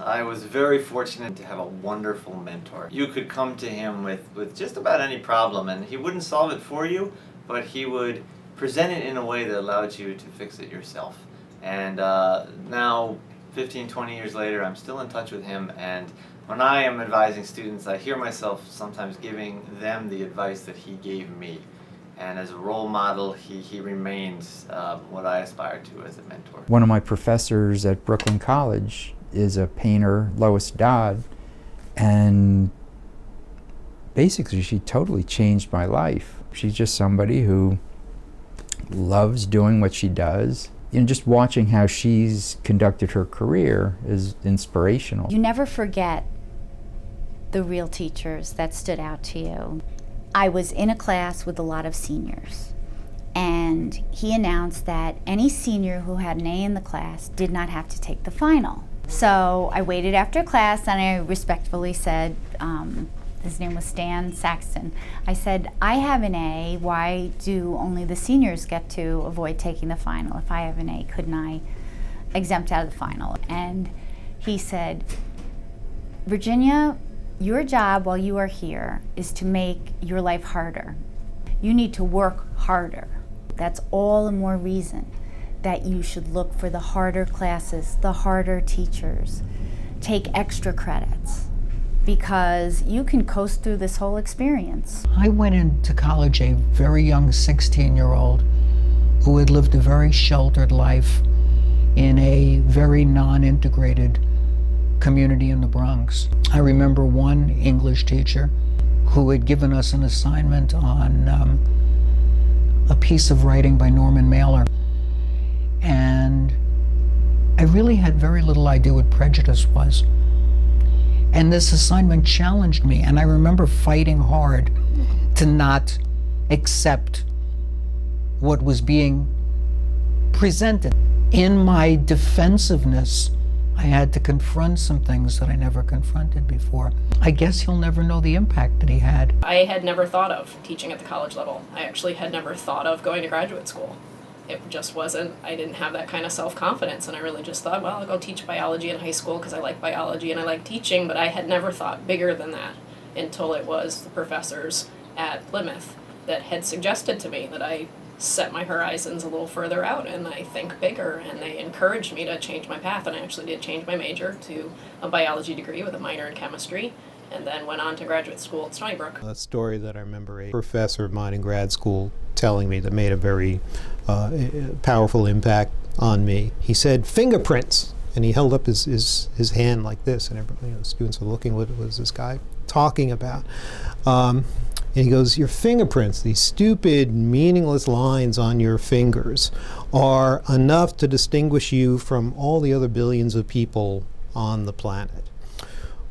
I was very fortunate to have a wonderful mentor. You could come to him with just about any problem, and he wouldn't solve it for you, but he would present it in a way that allowed you to fix it yourself. And now, 15, 20 years later, I'm still in touch with him, and when I am advising students, I hear myself sometimes giving them the advice that he gave me. And as a role model, he remains what I aspire to as a mentor. One of my professors at Brooklyn College is a painter, Lois Dodd, and basically she totally changed my life. She's just somebody who loves doing what she does. You know, just watching how she's conducted her career is inspirational. You never forget the real teachers that stood out to you. I was in a class with a lot of seniors, and he announced that any senior who had an A in the class did not have to take the final. So I waited after class and I respectfully said, his name was Stan Saxton, I said, I have an A, why do only the seniors get to avoid taking the final? If I have an A, couldn't I exempt out of the final? And he said, Virginia, your job while you are here is to make your life harder. You need to work harder. That's all the more reason that you should look for the harder classes, the harder teachers. Take extra credits, because you can coast through this whole experience. I went into college a very young 16-year-old who had lived a very sheltered life in a very non-integrated community in the Bronx. I remember one English teacher who had given us an assignment on a piece of writing by Norman Mailer. And I really had very little idea what prejudice was. And this assignment challenged me, and I remember fighting hard to not accept what was being presented. In my defensiveness, I had to confront some things that I never confronted before. I guess he'll never know the impact that he had. I had never thought of teaching at the college level. I actually had never thought of going to graduate school. It just wasn't, I didn't have that kind of self-confidence, and I really just thought, well, I'll go teach biology in high school because I like biology and I like teaching, but I had never thought bigger than that until it was the professors at Plymouth that had suggested to me that I set my horizons a little further out and I think bigger, and they encouraged me to change my path, and I actually did change my major to a biology degree with a minor in chemistry, and then went on to graduate school at Stony Brook. A story that I remember a professor of mine in grad school telling me that made a very powerful impact on me. He said, fingerprints, and he held up his hand like this, and everybody, the students were looking, what was this guy talking about? And he goes, your fingerprints, these stupid, meaningless lines on your fingers, are enough to distinguish you from all the other billions of people on the planet.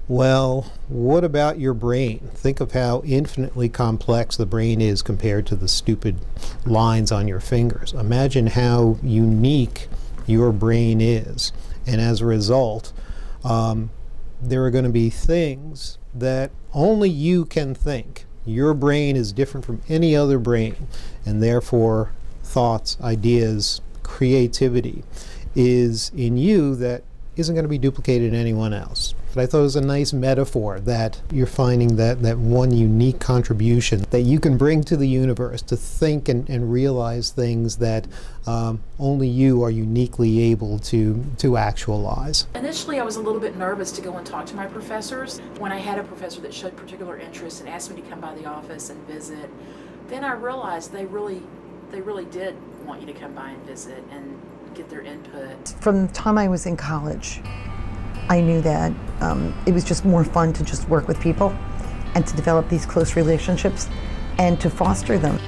Well, what about your brain? Think of how infinitely complex the brain is compared to the stupid lines on your fingers. Imagine how unique your brain is. And as a result, there are going to be things that only you can think. Your brain is different from any other brain, and therefore thoughts, ideas, creativity is in you that isn't going to be duplicated in anyone else. But I thought it was a nice metaphor that you're finding that one unique contribution that you can bring to the universe to think and realize things that only you are uniquely able to actualize. Initially, I was a little bit nervous to go and talk to my professors. When I had a professor that showed particular interest and asked me to come by the office and visit, then I realized they really did want you to come by and visit and get their input. From the time I was in college, I knew that it was just more fun to just work with people and to develop these close relationships and to foster them.